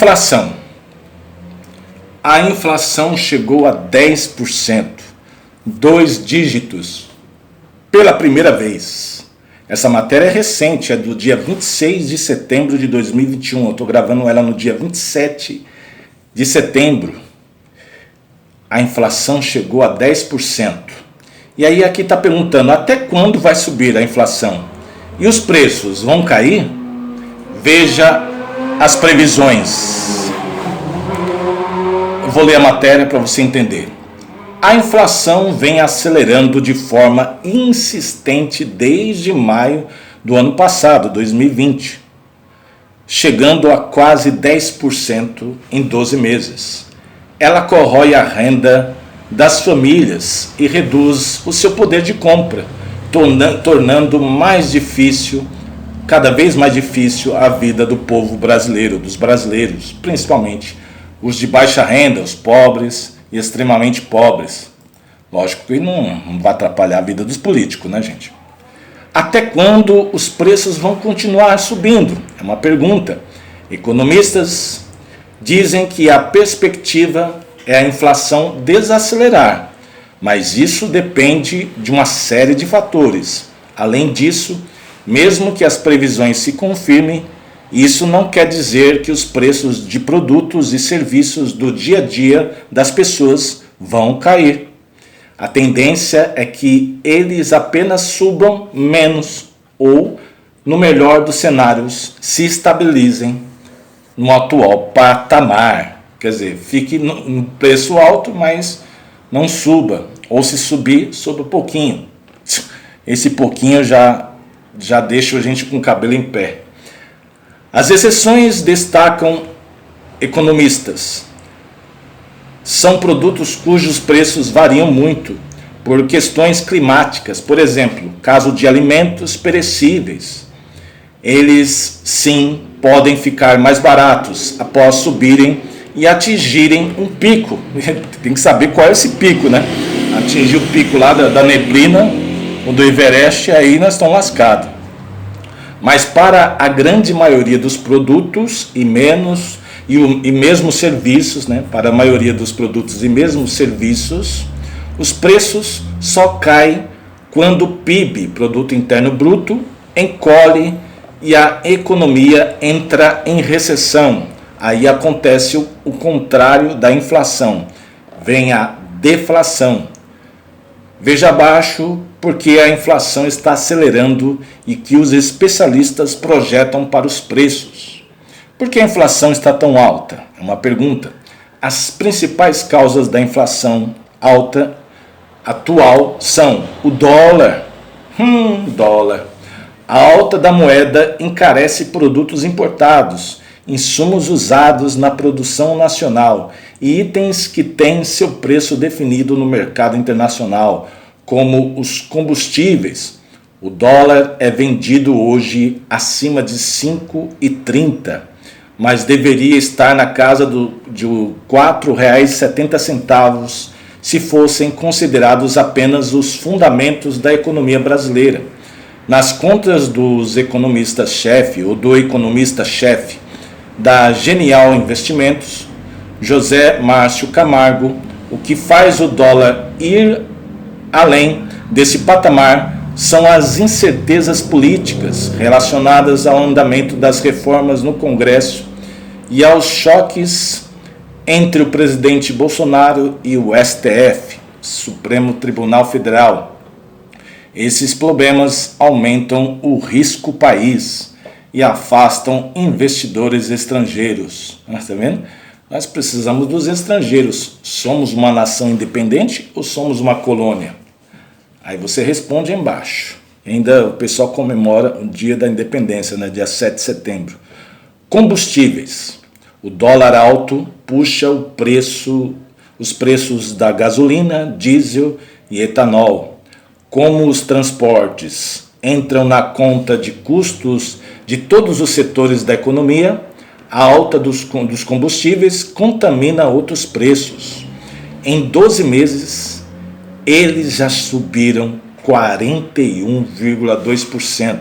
Inflação. A inflação chegou a 10%, 2 dígitos, pela primeira vez. Essa matéria é recente, é do dia 26 de setembro de 2021. Eu estou gravando ela no dia 27 de setembro. A inflação chegou a 10%. E aí aqui está perguntando, até quando vai subir a inflação? E os preços vão cair? Veja as previsões. Eu vou ler a matéria para você entender. A inflação vem acelerando de forma insistente desde maio do ano passado, 2020, chegando a quase 10% em 12 meses. Ela corrói a renda das famílias e reduz o seu poder de compra, tornando mais difícil, cada vez mais difícil, a vida do povo brasileiro, dos brasileiros, principalmente os de baixa renda, os pobres e extremamente pobres. Lógico que não vai atrapalhar a vida dos políticos, né, gente? Até quando os preços vão continuar subindo? É uma pergunta. Economistas dizem que a perspectiva é a inflação desacelerar, mas isso depende de uma série de fatores. Além disso, mesmo que as previsões se confirmem, isso não quer dizer que os preços de produtos e serviços do dia a dia das pessoas vão cair. A tendência é que eles apenas subam menos ou, no melhor dos cenários, se estabilizem no atual patamar. Quer dizer, fique no preço alto, mas não suba. Ou se subir, suba um pouquinho. Esse pouquinho já deixa a gente com o cabelo em pé. As exceções, destacam economistas, são produtos cujos preços variam muito por questões climáticas. Por exemplo, caso de alimentos perecíveis, eles sim podem ficar mais baratos após subirem e atingirem um pico. Tem que saber qual é esse pico, né? Atingir o pico lá da neblina ou do Everest, aí nós estamos lascados. Mas para a grande maioria dos produtos e mesmo serviços, né? Para a maioria dos produtos e mesmo serviços, os preços só caem quando o PIB, Produto Interno Bruto, encolhe e a economia entra em recessão. Aí acontece o contrário da inflação, vem a deflação. Veja abaixo porque a inflação está acelerando e que os especialistas projetam para os preços. Por que a inflação está tão alta? É uma pergunta. As principais causas da inflação alta atual são o dólar. Dólar. A alta da moeda encarece produtos importados, insumos usados na produção nacional e itens que têm seu preço definido no mercado internacional, como os combustíveis. O dólar é vendido hoje acima de 5,30, mas deveria estar na casa de R$ 4,70 se fossem considerados apenas os fundamentos da economia brasileira. Nas contas dos economistas-chefe ou do economista-chefe da Genial Investimentos, José Márcio Camargo, o que faz o dólar ir além desse patamar são as incertezas políticas relacionadas ao andamento das reformas no Congresso e aos choques entre o presidente Bolsonaro e o STF, Supremo Tribunal Federal. Esses problemas aumentam o risco país e afastam investidores estrangeiros. Está vendo? Nós precisamos dos estrangeiros. Somos uma nação independente ou somos uma colônia? Aí você responde embaixo. Ainda o pessoal comemora o dia da independência, né? Dia 7 de setembro. Combustíveis. O dólar alto puxa os preços da gasolina, diesel e etanol. Como os transportes entram na conta de custos de todos os setores da economia, a alta dos combustíveis contamina outros preços. Em 12 meses, eles já subiram 41,2%.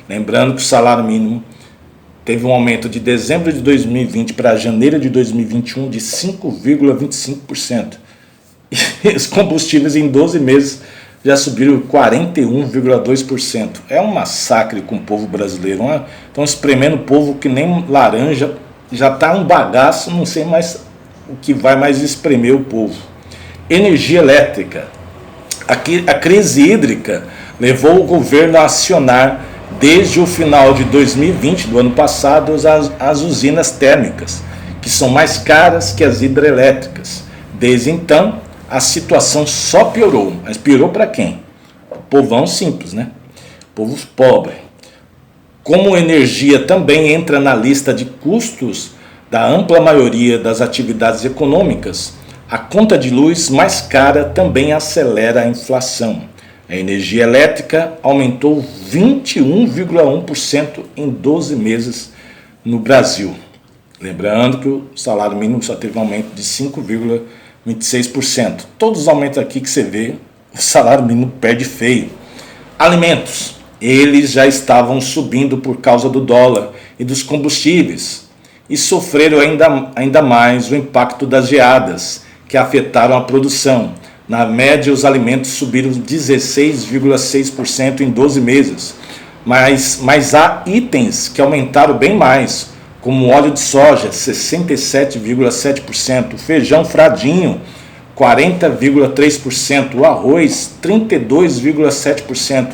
Lembrando que o salário mínimo teve um aumento de dezembro de 2020 para janeiro de 2021 de 5,25%. E os combustíveis em 12 meses já subiram 41,2%. É um massacre com o povo brasileiro. Estão espremendo o povo que nem laranja. Já está um bagaço, não sei mais o que vai mais espremer o povo. Energia elétrica. A crise hídrica levou o governo a acionar, desde o final de 2020, do ano passado, as usinas térmicas, que são mais caras que as hidrelétricas. Desde então, a situação só piorou. Mas piorou para quem? O povão simples, né? Povo pobre. Como energia também entra na lista de custos da ampla maioria das atividades econômicas, a conta de luz mais cara também acelera a inflação. A energia elétrica aumentou 21,1% em 12 meses no Brasil. Lembrando que o salário mínimo só teve um aumento de 5,26%. Todos os aumentos aqui que você vê, o salário mínimo perde feio. Alimentos. Eles já estavam subindo por causa do dólar e dos combustíveis e sofreram ainda mais o impacto das geadas, que afetaram a produção. Na média, os alimentos subiram 16,6% em 12 meses, mas há itens que aumentaram bem mais, como o óleo de soja, 67,7%, o feijão fradinho, 40,3%, o arroz, 32,7%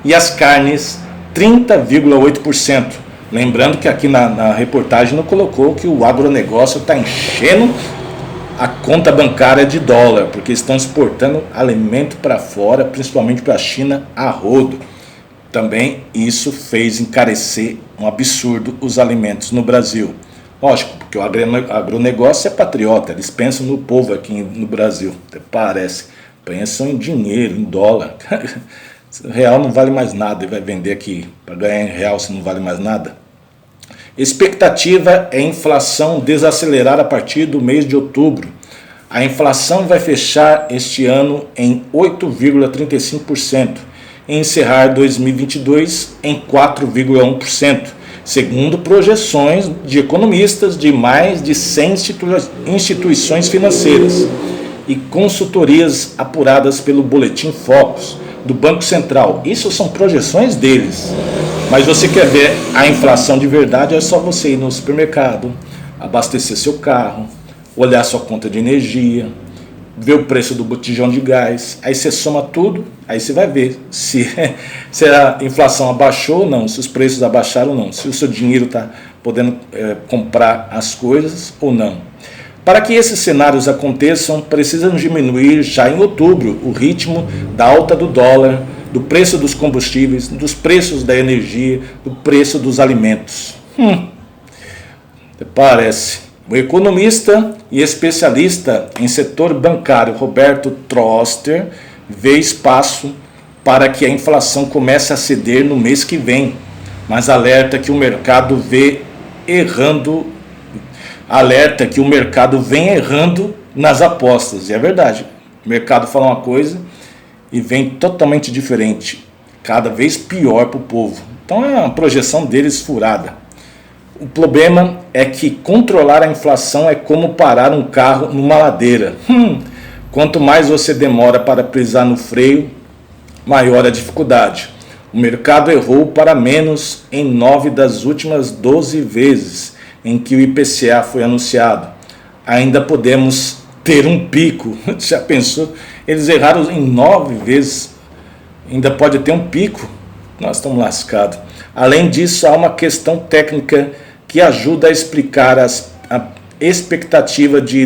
e as carnes, 30,8%. Lembrando que aqui na reportagem não colocou que o agronegócio está enchendo a conta bancária de dólar, porque estão exportando alimento para fora, principalmente para a China, a rodo. Também isso fez encarecer um absurdo os alimentos no Brasil. Lógico, porque o agronegócio é patriota, eles pensam no povo aqui no Brasil, até parece. Pensam em dinheiro, em dólar. O real não vale mais nada e vai vender aqui para ganhar em real se não vale mais nada. Expectativa é a inflação desacelerar a partir do mês de outubro. A inflação vai fechar este ano em 8,35% e encerrar 2022 em 4,1%, segundo projeções de economistas de mais de 100 instituições financeiras e consultorias apuradas pelo Boletim Focus do Banco Central. Isso são projeções deles. Mas você quer ver a inflação de verdade, é só você ir no supermercado, abastecer seu carro, olhar sua conta de energia, ver o preço do botijão de gás, aí você soma tudo, aí você vai ver se a inflação abaixou ou não, se os preços abaixaram ou não, se o seu dinheiro está podendo comprar as coisas ou não. Para que esses cenários aconteçam, precisam diminuir já em outubro o ritmo da alta do dólar, do preço dos combustíveis, dos preços da energia, do preço dos alimentos. Parece. O economista e especialista em setor bancário Roberto Troster vê espaço para que a inflação comece a ceder no mês que vem, mas alerta que o mercado vem errando nas apostas. E é verdade, o mercado fala uma coisa e vem totalmente diferente, cada vez pior para o povo. Então é uma projeção deles furada. O problema é que controlar a inflação é como parar um carro numa ladeira. Quanto mais você demora para pisar no freio, maior a dificuldade. O mercado errou para menos em 9 das últimas 12 vezes em que o IPCA foi anunciado. Ainda podemos ter um pico. Já pensou? Eles erraram em 9 vezes. Ainda pode ter um pico. Nós estamos lascados. Além disso, há uma questão técnica que ajuda a explicar a expectativa de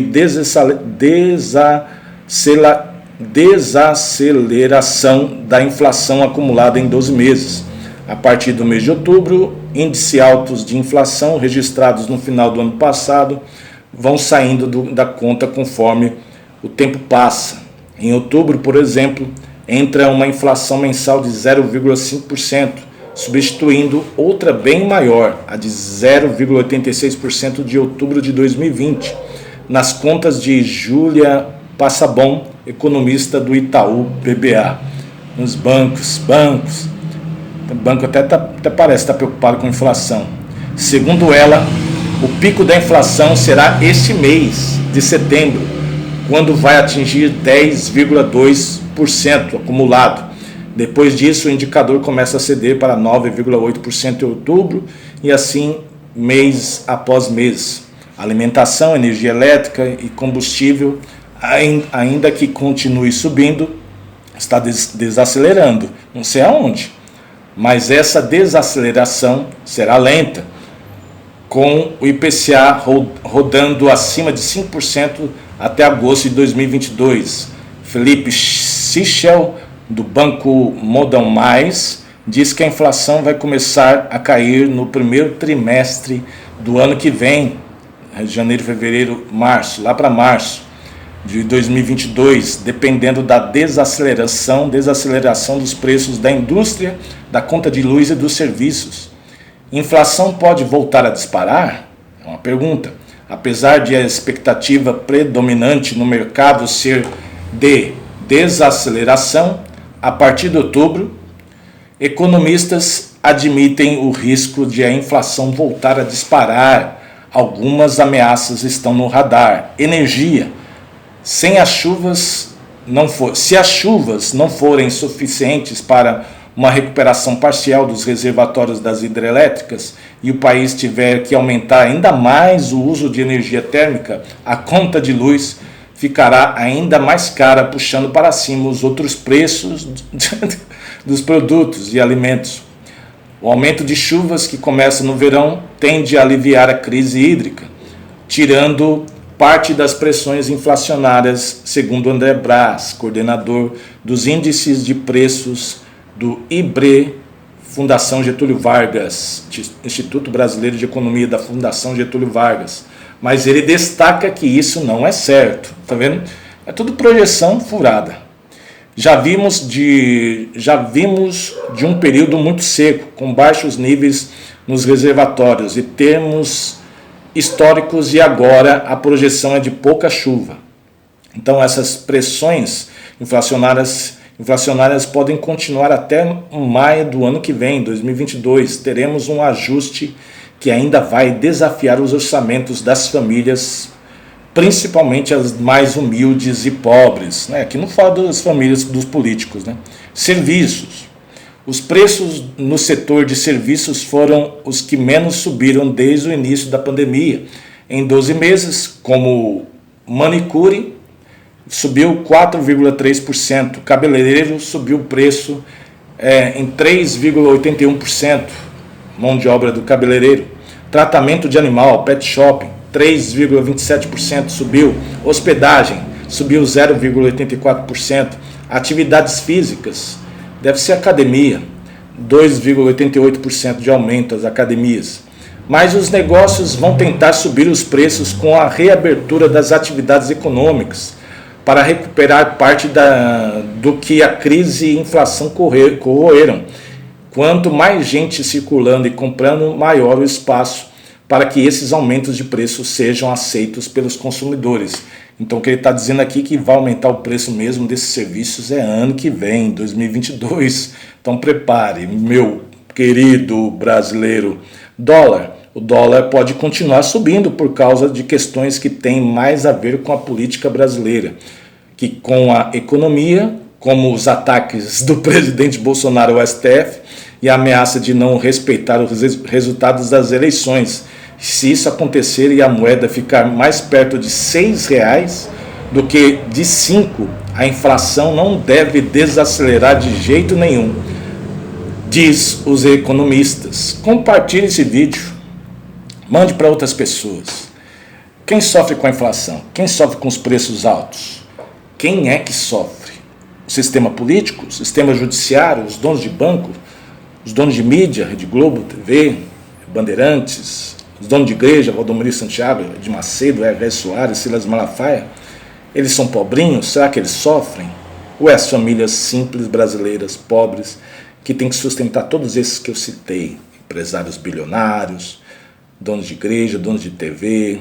desaceleração da inflação acumulada em 12 meses. A partir do mês de outubro, índices altos de inflação registrados no final do ano passado vão saindo da conta conforme o tempo passa. Em outubro, por exemplo, entra uma inflação mensal de 0,5%, substituindo outra bem maior, a de 0,86% de outubro de 2020, nas contas de Júlia Passabon, economista do Itaú BBA. Nos bancos, o banco até parece estar preocupado com a inflação. Segundo ela, o pico da inflação será este mês de setembro, quando vai atingir 10,2% acumulado. Depois disso, o indicador começa a ceder para 9,8% em outubro e assim mês após mês. Alimentação, energia elétrica e combustível, ainda que continue subindo, está desacelerando, não sei aonde, mas essa desaceleração será lenta, com o IPCA rodando acima de 5% até agosto de 2022. Felipe Sichel, do Banco Modal Mais, diz que a inflação vai começar a cair no primeiro trimestre do ano que vem, janeiro, fevereiro, março, lá para março de 2022, dependendo da desaceleração dos preços da indústria, da conta de luz e dos serviços. Inflação pode voltar a disparar? É uma pergunta. Apesar de a expectativa predominante no mercado ser de desaceleração, a partir de outubro, economistas admitem o risco de a inflação voltar a disparar. Algumas ameaças estão no radar. Energia. Se as chuvas não forem suficientes para uma recuperação parcial dos reservatórios das hidrelétricas e o país tiver que aumentar ainda mais o uso de energia térmica, a conta de luz ficará ainda mais cara, puxando para cima os outros preços dos produtos e alimentos. O aumento de chuvas que começa no verão tende a aliviar a crise hídrica, tirando parte das pressões inflacionárias, segundo André Brás, coordenador dos índices de preços do IBRE, Fundação Getúlio Vargas, Instituto Brasileiro de Economia da Fundação Getúlio Vargas. Mas ele destaca que isso não é certo, tá vendo? É tudo projeção furada. Já vimos de um período muito seco, com baixos níveis nos reservatórios e termos históricos, e agora a projeção é de pouca chuva. Então essas pressões inflacionárias podem continuar até maio do ano que vem, 2022. Teremos um ajuste que ainda vai desafiar os orçamentos das famílias, principalmente as mais humildes e pobres, né? Aqui não falo das famílias dos políticos, né? Serviços. Os preços no setor de serviços foram os que menos subiram desde o início da pandemia. Em 12 meses, como manicure, subiu 4,3%. Cabeleireiro subiu o preço em 3,81%. Mão de obra do cabeleireiro. Tratamento de animal, pet shopping, 3,27% subiu. Hospedagem subiu 0,84%. Atividades físicas, deve ser academia, 2,88% de aumento as academias. Mas os negócios vão tentar subir os preços com a reabertura das atividades econômicas para recuperar parte do que a crise e a inflação corroeram. Quanto mais gente circulando e comprando, maior o espaço para que esses aumentos de preço sejam aceitos pelos consumidores. Então o que ele está dizendo aqui é que vai aumentar o preço mesmo desses serviços ano que vem, 2022. Então prepare, meu querido brasileiro. O dólar pode continuar subindo por causa de questões que têm mais a ver com a política brasileira, que com a economia, como os ataques do presidente Bolsonaro ao STF e a ameaça de não respeitar os resultados das eleições. Se isso acontecer e a moeda ficar mais perto de R$6 do que de 5, a inflação não deve desacelerar de jeito nenhum, diz os economistas. Compartilhe esse vídeo, mande para outras pessoas. Quem sofre com a inflação? Quem sofre com os preços altos? Quem é que sofre? O sistema político, o sistema judiciário, os donos de banco, os donos de mídia, Rede Globo, TV, Bandeirantes, os donos de igreja, Valdomiro Santiago, de Macedo, Hervé Soares, Silas Malafaia, eles são pobrinhos? Será que eles sofrem? Ou é as famílias simples brasileiras, pobres, que têm que sustentar todos esses que eu citei? Empresários bilionários, donos de igreja, donos de TV,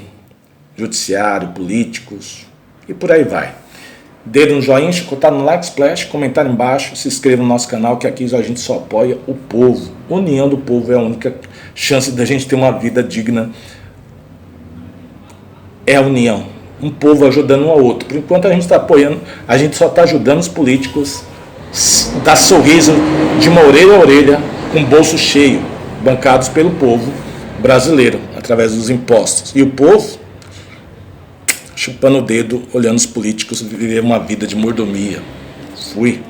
judiciário, políticos, e por aí vai. Dedo no joinha, chicotar no like, splash, comentário embaixo, se inscreva no nosso canal, que aqui a gente só apoia o povo. União do povo é a única chance da gente ter uma vida digna. É a união. Um povo ajudando um ao outro. Por enquanto a gente está apoiando, a gente só está ajudando os políticos, dar sorriso de uma orelha a orelha, com o bolso cheio, bancados pelo povo brasileiro, através dos impostos. E o povo chupando o dedo, olhando os políticos viver uma vida de mordomia. Fui.